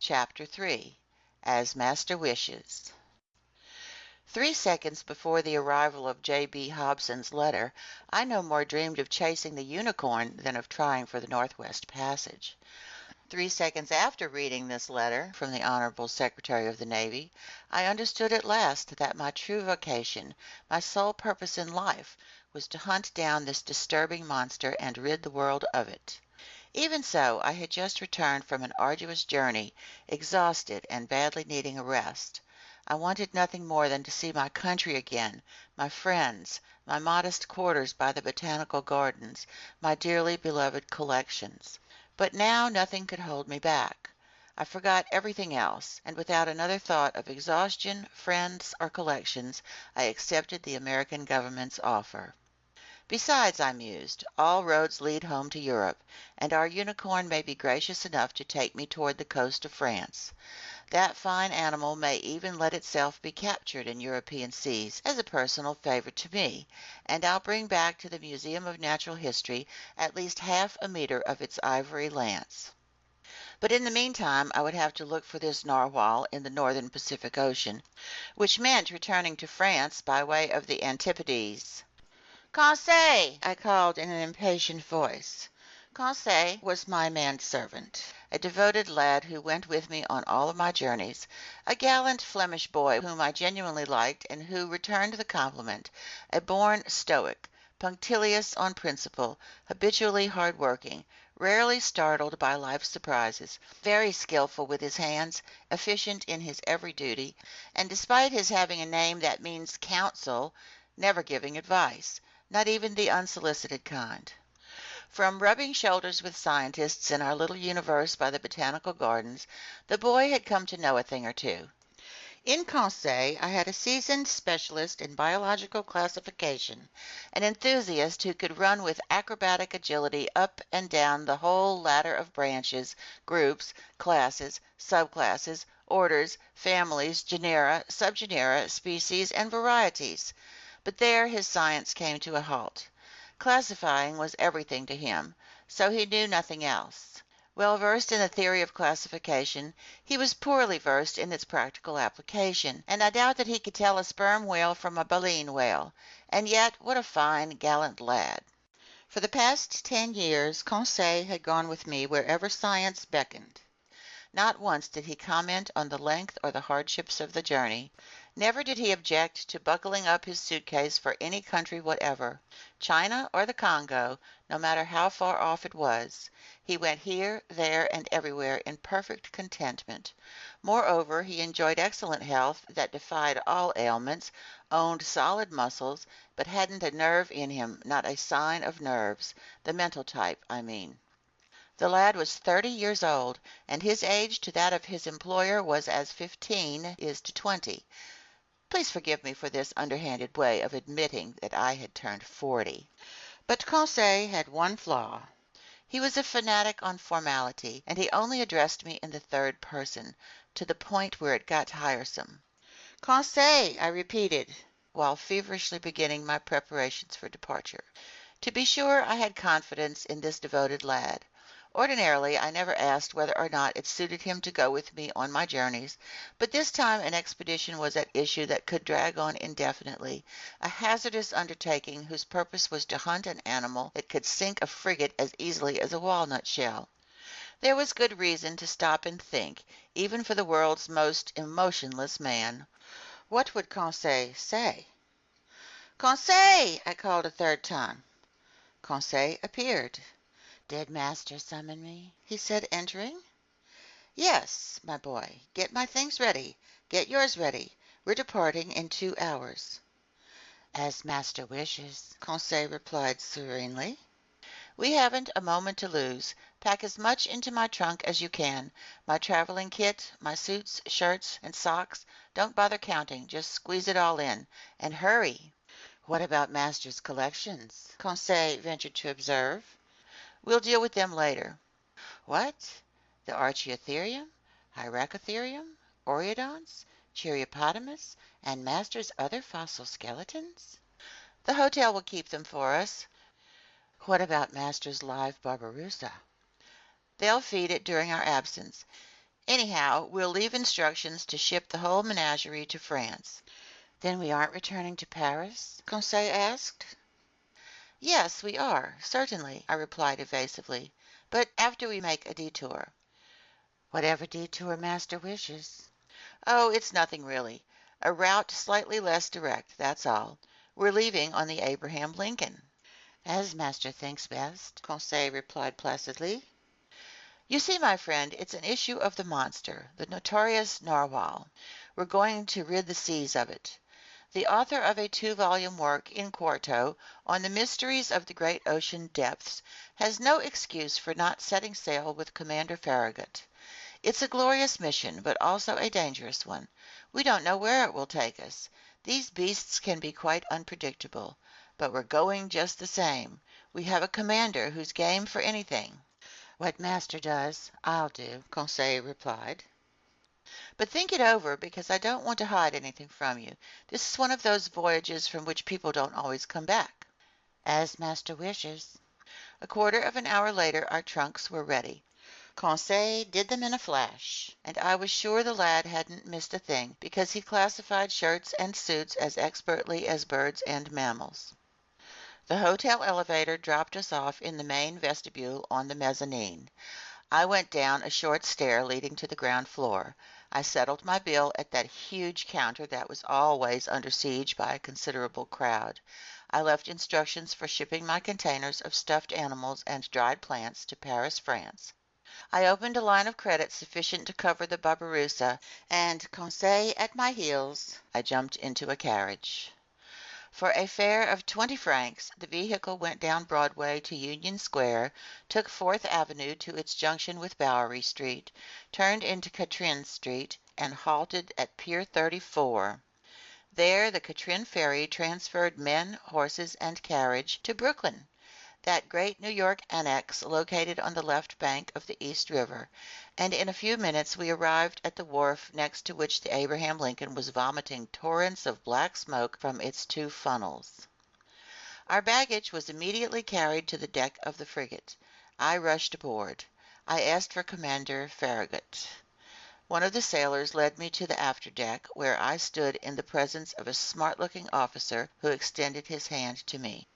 Chapter 3 As Master Wishes 3 seconds before the arrival of J.B. Hobson's letter, I no more dreamed of chasing the unicorn than of trying for the Northwest Passage. 3 seconds after reading this letter from the Honorable Secretary of the Navy, I understood at last that my true vocation, my sole purpose in life, was to hunt down this disturbing monster and rid the world of it. Even so, I had just returned from an arduous journey, exhausted and badly needing a rest. I wanted nothing more than to see my country again, my friends, my modest quarters by the botanical gardens, my dearly beloved collections. But now nothing could hold me back. I forgot everything else, and without another thought of exhaustion, friends, or collections, I accepted the American government's offer. Besides, I mused, all roads lead home to Europe, and our unicorn may be gracious enough to take me toward the coast of France. That fine animal may even let itself be captured in European seas as a personal favor to me, and I'll bring back to the Museum of Natural History at least half a meter of its ivory lance. But in the meantime I would have to look for this narwhal in the northern Pacific Ocean, which meant returning to France by way of the Antipodes. "Conseil!" I called in an impatient voice. Conseil was my manservant, a devoted lad who went with me on all of my journeys, a gallant Flemish boy whom I genuinely liked and who returned the compliment, a born stoic, punctilious on principle, habitually hard-working, rarely startled by life's surprises, very skillful with his hands, efficient in his every duty, and despite his having a name that means counsel, never giving advice, not even the unsolicited kind. From rubbing shoulders with scientists in our little universe by the botanical gardens, the boy had come to know a thing or two. In Conseil I had a seasoned specialist in biological classification, an enthusiast who could run with acrobatic agility up and down the whole ladder of branches, groups, classes, subclasses, orders, families, genera, subgenera, species, and varieties. But there his science came to a halt. Classifying was everything to him, so he knew nothing else. Well versed in the theory of classification, he was poorly versed in its practical application, and I doubt that he could tell a sperm whale from a baleen whale. And yet, what a fine, gallant lad! For the past 10 years, Conseil had gone with me wherever science beckoned. Not once did he comment on the length or the hardships of the journey. Never did he object to buckling up his suitcase for any country whatever, China or the Congo, no matter how far off it was. He went here, there, and everywhere in perfect contentment. Moreover, he enjoyed excellent health that defied all ailments, owned solid muscles, but hadn't a nerve in him, not a sign of nerves, the mental type, I mean. The lad was 30 years old, and his age to that of his employer was as 15 is to 20. Please forgive me for this underhanded way of admitting that I had turned 40. But Conseil had one flaw. He was a fanatic on formality, and he only addressed me in the third person, to the point where it got tiresome. "Conseil," I repeated, while feverishly beginning my preparations for departure. To be sure, I had confidence in this devoted lad. Ordinarily, I never asked whether or not it suited him to go with me on my journeys, but this time an expedition was at issue that could drag on indefinitely, a hazardous undertaking whose purpose was to hunt an animal that could sink a frigate as easily as a walnut shell. There was good reason to stop and think, even for the world's most emotionless man. What would Conseil say? "Conseil!" I called a third time. Conseil appeared. "Did master summon me?" he said, entering. "Yes, my boy. Get my things ready. Get yours ready. We're departing in 2 hours." "As master wishes," Conseil replied serenely. "We haven't a moment to lose. Pack as much into my trunk as you can. My traveling kit, my suits, shirts, and socks. Don't bother counting. Just squeeze it all in. And hurry." "What about master's collections?" Conseil ventured to observe. "We'll deal with them later." "What? The Archaeotherium, Hyracotherium, Oreodonts, Cheiriopotamus, and master's other fossil skeletons?" "The hotel will keep them for us." "What about master's live Barbarossa?" "They'll feed it during our absence. Anyhow, we'll leave instructions to ship the whole menagerie to France." "Then we aren't returning to Paris?" Conseil asked. "Yes, we are, certainly," I replied evasively, "but after we make a detour." "Whatever detour master wishes." "Oh, it's nothing really. A route slightly less direct, that's all. We're leaving on the Abraham Lincoln." "As master thinks best," Conseil replied placidly. "You see, my friend, it's an issue of the monster, the notorious narwhal. We're going to rid the seas of it. The author of a 2-volume work in quarto on the mysteries of the great ocean depths has no excuse for not setting sail with Commander Farragut. It's a glorious mission, but also a dangerous one. We don't know where it will take us. These beasts can be quite unpredictable. But we're going just the same. We have a commander who's game for anything." "What master does, I'll do," Conseil replied. "But think it over, because I don't want to hide anything from you. This is one of those voyages from which people don't always come back." "As master wishes." A quarter of an hour later our trunks were ready. Conseil did them in a flash, and I was sure the lad hadn't missed a thing, because he classified shirts and suits as expertly as birds and mammals. The hotel elevator dropped us off in the main vestibule on the mezzanine. I went down a short stair leading to the ground floor. I settled my bill at that huge counter that was always under siege by a considerable crowd. I left instructions for shipping my containers of stuffed animals and dried plants to Paris, France. I opened a line of credit sufficient to cover the Barbarossa, and, Conseil at my heels, I jumped into a carriage. For a fare of 20 francs, the vehicle went down Broadway to Union Square, took Fourth Avenue to its junction with Bowery Street, turned into Catherine Street, and halted at Pier 34. There the Catherine ferry transferred men, horses, and carriage to Brooklyn, that great New York annex located on the left bank of the East River, and in a few minutes we arrived at the wharf next to which the Abraham Lincoln was vomiting torrents of black smoke from its 2 funnels. Our baggage was immediately carried to the deck of the frigate. I rushed aboard. I asked for Commander Farragut. One of the sailors led me to the afterdeck, where I stood in the presence of a smart-looking officer who extended his hand to me.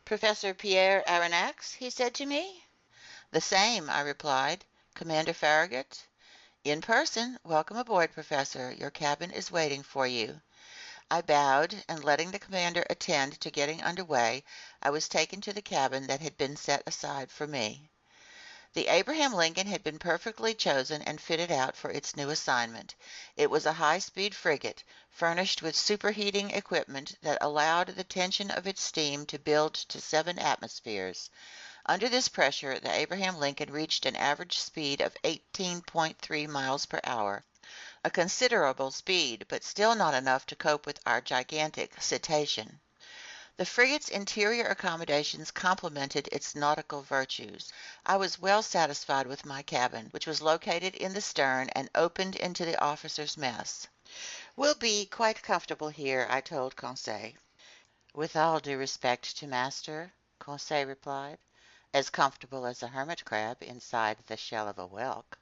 "Professor Pierre Aronnax?" he said to me. "The same," I replied. "Commander Farragut?" "In person. Welcome aboard, Professor. Your cabin is waiting for you." I bowed, and letting the commander attend to getting under way, I was taken to the cabin that had been set aside for me. The Abraham Lincoln had been perfectly chosen and fitted out for its new assignment. It was a high-speed frigate, furnished with superheating equipment that allowed the tension of its steam to build to 7 atmospheres. Under this pressure, the Abraham Lincoln reached an average speed of 18.3 miles per hour, a considerable speed, but still not enough to cope with our gigantic cetacean. The frigate's interior accommodations complemented its nautical virtues. I was well satisfied with my cabin, which was located in the stern and opened into the officers' mess. "We'll be quite comfortable here," I told Conseil. "With all due respect to master," Conseil replied, "as comfortable as a hermit crab inside the shell of a whelk."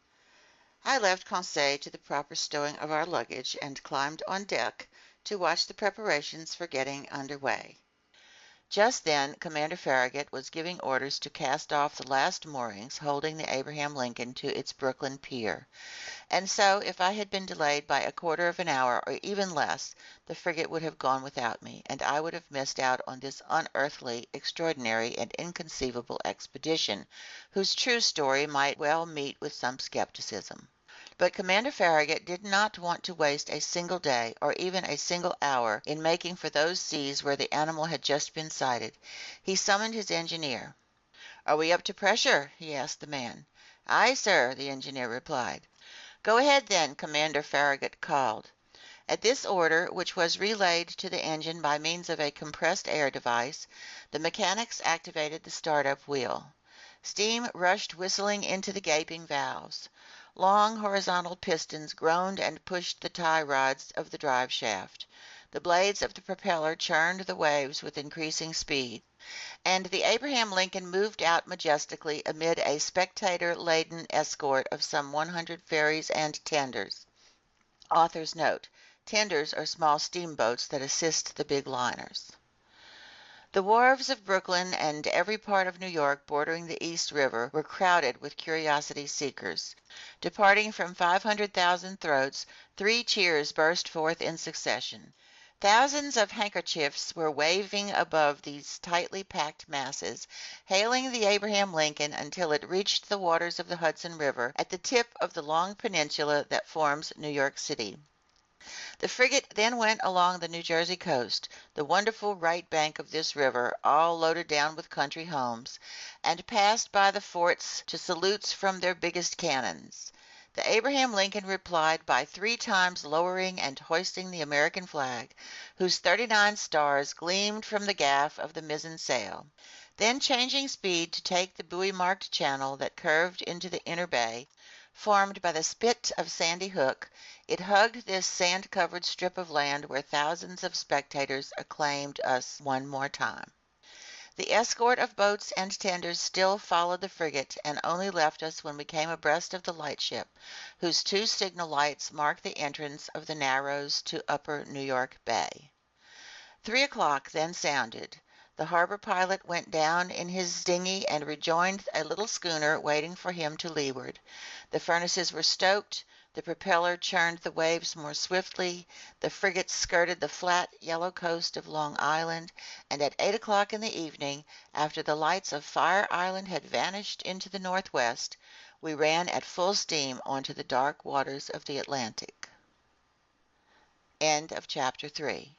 I left Conseil to the proper stowing of our luggage and climbed on deck to watch the preparations for getting under way. Just then Commander Farragut was giving orders to cast off the last moorings holding the Abraham Lincoln to its Brooklyn pier, and so if I had been delayed by a quarter of an hour or even less, the frigate would have gone without me, and I would have missed out on this unearthly, extraordinary, and inconceivable expedition, whose true story might well meet with some skepticism. But Commander Farragut did not want to waste a single day or even a single hour in making for those seas where the animal had just been sighted. He summoned his engineer. "Are we up to pressure?" he asked the man. "Aye, sir," the engineer replied. "Go ahead, then," Commander Farragut called. At this order, which was relayed to the engine by means of a compressed air device, the mechanics activated the startup wheel. Steam rushed whistling into the gaping valves. Long horizontal pistons groaned and pushed the tie rods of the drive shaft. The blades of the propeller churned the waves with increasing speed, and the Abraham Lincoln moved out majestically amid a spectator-laden escort of some 100 ferries and tenders. Author's note: tenders are small steamboats that assist the big liners. The wharves of Brooklyn and every part of New York bordering the East River were crowded with curiosity seekers. Departing from 500,000 throats, 3 cheers burst forth in succession. Thousands of handkerchiefs were waving above these tightly packed masses, hailing the Abraham Lincoln until it reached the waters of the Hudson River at the tip of the long peninsula that forms New York City. The frigate then went along the New Jersey coast, the wonderful right bank of this river, all loaded down with country homes, and passed by the forts to salutes from their biggest cannons. The Abraham Lincoln replied by 3 times lowering and hoisting the American flag, whose 39 stars gleamed from the gaff of the mizzen sail. Then changing speed to take the buoy-marked channel that curved into the inner bay, formed by the spit of Sandy Hook, it hugged this sand-covered strip of land where thousands of spectators acclaimed us one more time. The escort of boats and tenders still followed the frigate and only left us when we came abreast of the lightship, whose 2 signal lights marked the entrance of the Narrows to Upper New York Bay. 3 o'clock then sounded. The harbor pilot went down in his dinghy and rejoined a little schooner waiting for him to leeward. The furnaces were stoked, the propeller churned the waves more swiftly, the frigate skirted the flat, yellow coast of Long Island, and at 8 o'clock in the evening, after the lights of Fire Island had vanished into the northwest, we ran at full steam onto the dark waters of the Atlantic. End of chapter 3.